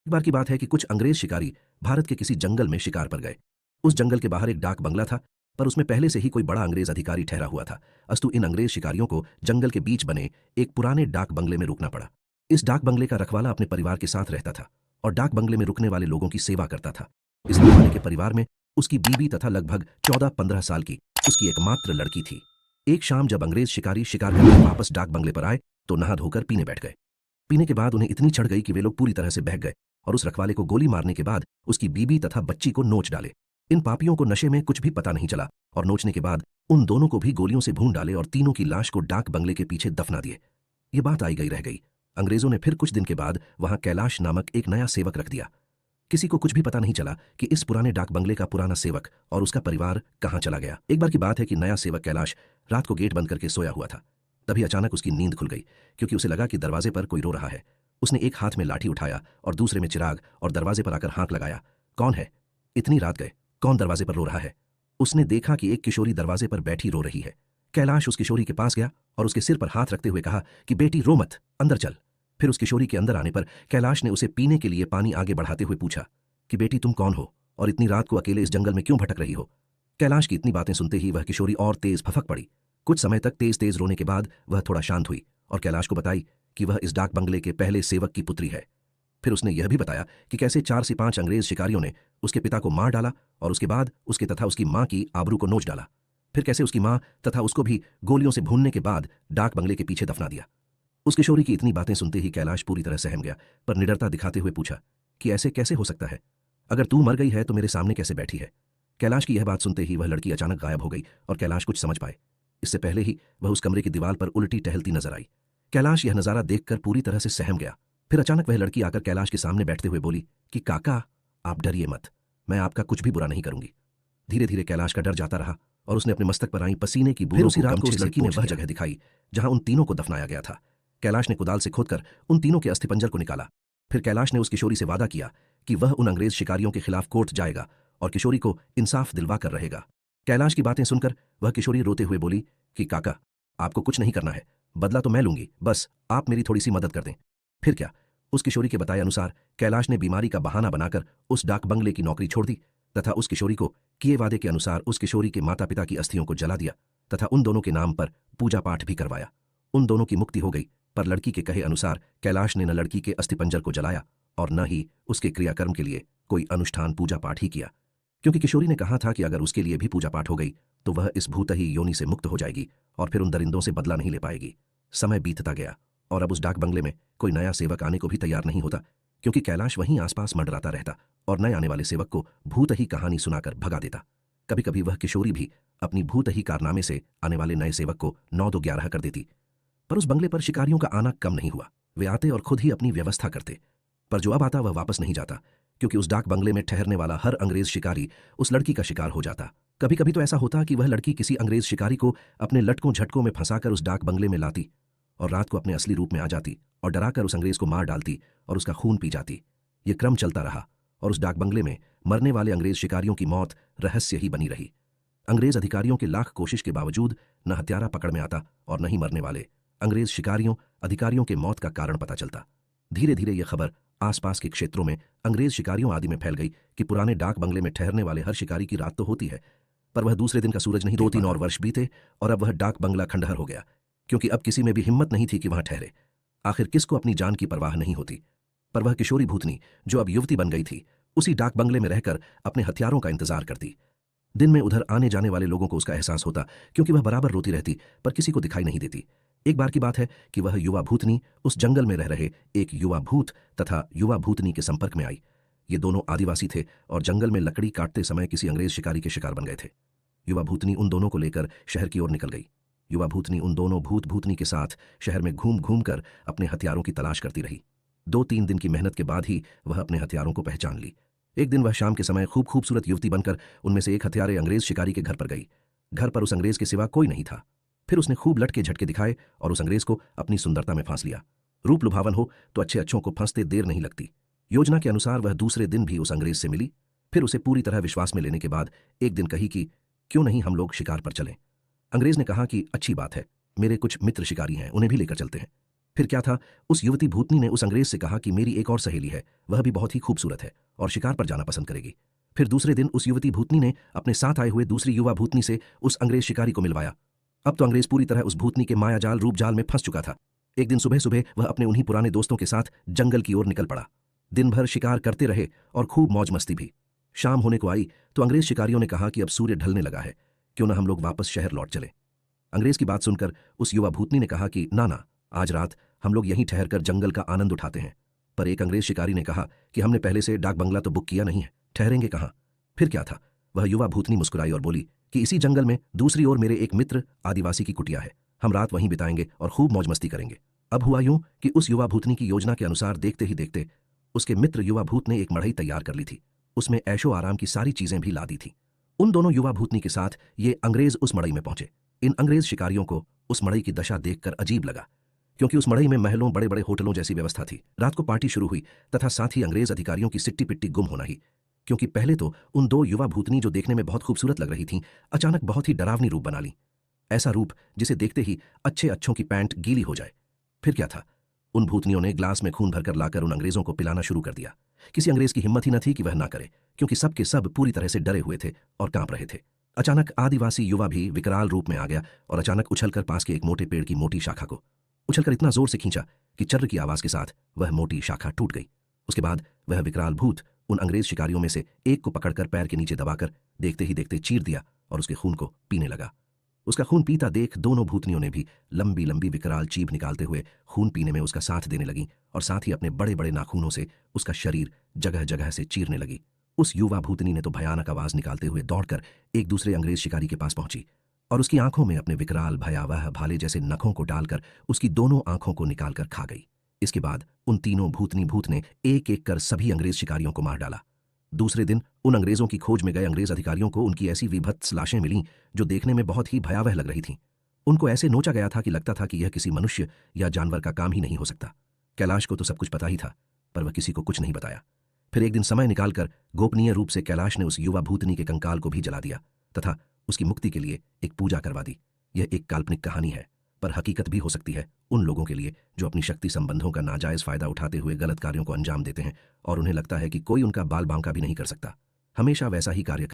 एक बार की बात है कि कुछ अंग्रेज शिकारी भारत के किसी जंगल में शिकार पर गए। उस जंगल के बाहर एक डाक बंगला था, पर उसमें पहले से ही कोई बड़ा अंग्रेज अधिकारी ठहरा हुआ था। अस्तु इन अंग्रेज शिकारियों को जंगल के बीच बने एक पुराने डाक बंगले में रुकना पड़ा। इस डाक बंगले का रखवाला अपने परिवार के साथ रहता था और डाक बंगले में रुकने वाले लोगों की सेवा करता था। इस रखवाले के परिवार में उसकी बीवी तथा लगभग 14-15 साल की उसकी एकमात्र लड़की थी। एक शाम जब अंग्रेज शिकारी शिकार करके वापस डाक बंगले पर आए तो नहा धोकर पीने बैठ गए। पीने के बाद उन्हें इतनी चढ़ गई कि वे लोग पूरी तरह से बहक गए और उस रखवाले को गोली मारने के बाद उसकी बीबी तथा बच्ची को नोच डाले। इन पापियों को नशे में कुछ भी पता नहीं चला और नोचने के बाद उन दोनों को भी गोलियों से भून डाले और तीनों की लाश को डाक बंगले के पीछे दफना दिए। ये बात आई गई रह गई। अंग्रेजों ने फिर कुछ दिन के बाद वहां कैलाश नामक एक नया सेवक रख दिया। किसी को कुछ भी पता नहीं चला कि इस पुराने डाक बंगले का पुराना सेवक और उसका परिवार कहाँ चला गया। एक बार की बात है कि नया सेवक कैलाश रात को गेट बंद करके सोया हुआ था। तभी अचानक उसकी नींद खुल गई, क्योंकि उसे लगा कि दरवाजे पर कोई रो रहा है। उसने एक हाथ में लाठी उठाया और दूसरे में चिराग और दरवाजे पर आकर हाँक लगाया। कौन है? इतनी रात गए, कौन दरवाजे पर रो रहा है? उसने देखा कि एक किशोरी दरवाजे पर बैठी रो रही है। कैलाश उस किशोरी के पास गया और उसके सिर पर हाथ रखते हुए कहा कि बेटी रो मत, अंदर चल। फिर उस किशोरी के अंदर आने पर कैलाश ने उसे पीने के लिए पानी आगे बढ़ाते हुए पूछा कि बेटी तुम कौन हो और इतनी रात को अकेले इस जंगल में क्यों भटक रही हो? कैलाश की इतनी बातें सुनते ही वह किशोरी और तेज फफक पड़ी। कुछ समय तक तेज तेज रोने के बाद वह थोड़ा शांत हुई और कैलाश को बताई कि वह इस डाक बंगले के पहले सेवक की पुत्री है। फिर उसने यह भी बताया कि कैसे 4 से 5 अंग्रेज शिकारियों ने उसके पिता को मार डाला और उसके बाद उसके तथा उसकी मां की आबरू को नोच डाला। फिर कैसे उसकी मां तथा उसको भी गोलियों से भूनने के बाद डाक बंगले के पीछे दफना दिया। उस किशोरी की इतनी बातें सुनते ही कैलाश पूरी तरह सहम गया, पर निडरता दिखाते हुए पूछा कि ऐसे कैसे हो सकता है? अगर तू मर गई है तो मेरे सामने कैसे बैठी है? कैलाश की यह बात सुनते ही वह लड़की अचानक गायब हो गई और कैलाश कुछ समझ पाए। इससे पहले ही वह उस कमरे की दीवार पर उल्टी टहलती नजर आई। कैलाश यह नजारा देखकर पूरी तरह से सहम गया। फिर अचानक वह लड़की आकर कैलाश के सामने बैठते हुए बोली कि काका, आप डरिए मत, मैं आपका कुछ भी बुरा नहीं करूंगी। धीरे धीरे कैलाश का डर जाता रहा और उसने अपने मस्तक पर आई पसीने की बूंदों को गमछे से लड़की ने वह जगह दिखाई जहां उन तीनों को दफनाया गया था। कैलाश ने कुदाल से खोदकर उन तीनों के अस्थिपंजर को निकाला। फिर कैलाश ने उस किशोरी से वादा किया कि वह उन अंग्रेज शिकारियों के खिलाफ कोर्ट जाएगा और किशोरी को इंसाफ दिलवा कर रहेगा। कैलाश की बातें सुनकर वह किशोरी रोते हुए बोली कि काका, आपको कुछ नहीं करना है, बदला तो मैं लूंगी, बस आप मेरी थोड़ी सी मदद कर दें। फिर क्या? उस किशोरी के बताए अनुसार कैलाश ने बीमारी का बहाना बनाकर उस डाक बंगले की नौकरी छोड़ दी तथा उस किशोरी को किए वादे के अनुसार उस किशोरी के माता पिता की अस्थियों को जला दिया तथा उन दोनों के नाम पर पूजा पाठ भी करवाया। उन दोनों की मुक्ति हो गई, पर लड़की के कहे अनुसार कैलाश ने न लड़की के अस्थिपंजर को जलाया और न ही उसके क्रियाकर्म के लिए कोई अनुष्ठान पूजा पाठ ही किया, क्योंकि किशोरी ने कहा था कि अगर उसके लिए भी पूजा पाठ हो गई तो वह इस भूतही योनि से मुक्त हो जाएगी और फिर उन दरिंदों से बदला नहीं ले पाएगी। समय बीतता गया और अब उस डाक बंगले में कोई नया सेवक आने को भी तैयार नहीं होता, क्योंकि कैलाश वहीं आसपास मंडराता रहता और नए आने वाले सेवक को भूत ही कहानी सुनाकर भगा देता। कभी कभी वह किशोरी भी अपनी भूत ही कारनामे से आने वाले नए सेवक को 9-2-11 कर देती। पर उस बंगले पर शिकारियों का आना कम नहीं हुआ। वे आते और खुद ही अपनी व्यवस्था करते, पर जो अब आता वह वापस नहीं जाता, क्योंकि उस डाक बंगले में ठहरने वाला हर अंग्रेज शिकारी उस लड़की का शिकार हो जाता। कभी कभी तो ऐसा होता कि वह लड़की किसी अंग्रेज शिकारी को अपने लटकों झटकों में फंसाकर उस डाक बंगले में लाती और रात को अपने असली रूप में आ जाती और डराकर उस अंग्रेज को मार डालती और उसका खून पी जाती। ये क्रम चलता रहा और उस डाक बंगले में मरने वाले अंग्रेज शिकारियों की मौत रहस्य ही बनी रही। अंग्रेज अधिकारियों के लाख कोशिश के बावजूद न हत्यारा पकड़ में आता और न ही मरने वाले अंग्रेज शिकारियों अधिकारियों के मौत का कारण पता चलता। धीरे धीरे यह खबर आसपास के क्षेत्रों में अंग्रेज शिकारियों आदि में फैल गई कि पुराने डाक बंगले में ठहरने वाले हर शिकारी की रात तो होती है, पर वह दूसरे दिन का सूरज नहीं। 2-3 और वर्ष बीते और अब वह डाक बंगला खंडहर हो गया, क्योंकि अब किसी में भी हिम्मत नहीं थी कि वहां ठहरे। आखिर किसको अपनी जान की परवाह नहीं होती? पर वह किशोरी भूतनी जो अब युवती बन गई थी उसी डाक बंगले में रहकर अपने हथियारों का इंतजार करती। दिन में उधर आने जाने वाले लोगों को उसका एहसास होता, क्योंकि वह बराबर रोती रहती पर किसी को दिखाई नहीं देती। एक बार की बात है कि वह युवा भूतनी उस जंगल में रह रहे एक युवा भूत तथा युवा भूतनी के संपर्क में आई। ये दोनों आदिवासी थे और जंगल में लकड़ी काटते समय किसी अंग्रेज शिकारी के शिकार बन गए थे। युवा भूतनी उन दोनों को लेकर शहर की ओर निकल गई। युवा भूतनी उन दोनों भूत भूतनी के साथ शहर में घूम घूम कर अपने हथियारों की तलाश करती रही। 2-3 दिन की मेहनत के बाद ही वह अपने हथियारों को पहचान ली। एक दिन वह शाम के समय खूबसूरत युवती बनकर उनमें से एक हथियारे अंग्रेज शिकारी के घर पर गई। घर पर उस अंग्रेज के सिवा कोई नहीं था। फिर उसने खूब लटके झटके दिखाए और उस अंग्रेज को अपनी सुंदरता में फांस लिया। रूप लुभावन हो तो अच्छे अच्छों को फंसते देर नहीं लगती। योजना के अनुसार वह दूसरे दिन भी उस अंग्रेज से मिली। फिर उसे पूरी तरह विश्वास में लेने के बाद एक दिन कही कि क्यों नहीं हम लोग शिकार पर चलें। अंग्रेज ने कहा कि अच्छी बात है, मेरे कुछ मित्र शिकारी हैं, उन्हें भी लेकर चलते हैं। फिर क्या था, उस युवती भूतनी ने उस अंग्रेज से कहा कि मेरी एक और सहेली है, वह भी बहुत ही खूबसूरत है और शिकार पर जाना पसंद करेगी। फिर दूसरे दिन उस युवती भूतनी ने अपने साथ आए हुए दूसरी युवा भूतनी से उस अंग्रेज शिकारी को मिलवाया। अब तो अंग्रेज पूरी तरह उस भूतनी के मायाजाल रूपजाल में फंस चुका था। एक दिन सुबह सुबह वह अपने उन्हीं पुराने दोस्तों के साथ जंगल की ओर निकल पड़ा। दिन भर शिकार करते रहे और खूब मौज मस्ती भी। शाम होने को आई तो अंग्रेज शिकारियों ने कहा कि अब सूर्य ढलने लगा है, क्यों ना हम लोग वापस शहर लौट चले। अंग्रेज की बात सुनकर उस युवा भूतनी ने कहा कि ना ना, आज रात हम लोग यहीं ठहरकर जंगल का आनंद उठाते हैं। पर एक अंग्रेज शिकारी ने कहा कि हमने पहले से डाक बंगला तो बुक किया नहीं है, ठहरेंगे कहाँ। फिर क्या था, वह युवा भूतनी मुस्कुराई और बोली कि इसी जंगल में दूसरी ओर मेरे एक मित्र आदिवासी की कुटिया है, हम रात वहीं बिताएंगे और खूब मौज मस्ती करेंगे। अब हुआ यूं कि उस युवा भूतनी की योजना के अनुसार देखते ही देखते उसके मित्र युवा भूत ने एक मड़ई तैयार कर ली थी। उसमें ऐशो आराम की सारी चीजें भी ला दी थी। उन दोनों युवा भूतनी के साथ ये अंग्रेज उस मड़ई में पहुंचे। इन अंग्रेज शिकारियों को उस मड़ई की दशा देखकर अजीब लगा, क्योंकि उस मड़ई में महलों बड़े बड़े होटलों जैसी व्यवस्था थी। रात को पार्टी शुरू हुई तथा साथ ही अंग्रेज अधिकारियों की सिट्टी पिट्टी गुम होना ही, क्योंकि पहले तो उन दो युवा भूतनी जो देखने में बहुत खूबसूरत लग रही थीं, अचानक बहुत ही डरावनी रूप बना ली। ऐसा रूप जिसे देखते ही अच्छे अच्छों की पैंट गीली हो जाए। फिर क्या था, उन भूतनियों ने ग्लास में खून भरकर लाकर उन अंग्रेजों को पिलाना शुरू कर दिया। किसी अंग्रेज की हिम्मत ही न थी कि वह ना करे, क्योंकि सब के सब पूरी तरह से डरे हुए थे और कांप रहे थे। अचानक आदिवासी युवा भी विकराल रूप में आ गया और अचानक उछलकर पास के एक मोटे पेड़ की मोटी शाखा को उछलकर इतना जोर से खींचा कि चर्र की आवाज के साथ वह मोटी शाखा टूट गई। उसके बाद वह विकराल भूत उन अंग्रेज शिकारियों में से एक को पकड़कर पैर के नीचे दबाकर देखते ही देखते चीर दिया और उसके खून को पीने लगा। उसका खून पीता देख दोनों भूतनियों ने भी लंबी लंबी विकराल जीभ निकालते हुए खून पीने में उसका साथ देने लगी और साथ ही अपने बड़े बड़े नाखूनों से उसका शरीर जगह जगह से चीरने लगी। उस युवा भूतनी ने तो भयानक आवाज निकालते हुए दौड़कर एक दूसरे अंग्रेज शिकारी के पास पहुंची और उसकी आंखों में अपने विकराल भयावह भाले जैसे नखों को डालकर उसकी दोनों आंखों को निकालकर खा गई। इसके बाद उन तीनों भूतनी भूत ने एक एक कर सभी अंग्रेज शिकारियों को मार डाला। दूसरे दिन उन अंग्रेजों की खोज में गए अंग्रेज अधिकारियों को उनकी ऐसी विभत्स लाशें मिलीं जो देखने में बहुत ही भयावह लग रही थीं। उनको ऐसे नोचा गया था कि लगता था कि यह किसी मनुष्य या जानवर का काम ही नहीं हो सकता। कैलाश को तो सब कुछ पता ही था, पर वह किसी को कुछ नहीं बताया। फिर एक दिन समय निकालकर गोपनीय रूप से कैलाश ने उस युवा भूतनी के कंकाल को भी जला दिया तथा उसकी मुक्ति के लिए एक पूजा करवा दी। यह एक काल्पनिक कहानी है, पर हकीकत भी हो सकती है उन लोगों के लिए जो अपनी शक्ति संबंधों का नाजायज फायदा उठाते हुए गलत कार्यों को अंजाम देते हैं और उन्हें लगता है कि कोई उनका बाल बांका भी नहीं कर सकता। हमेशा वैसा ही कार्य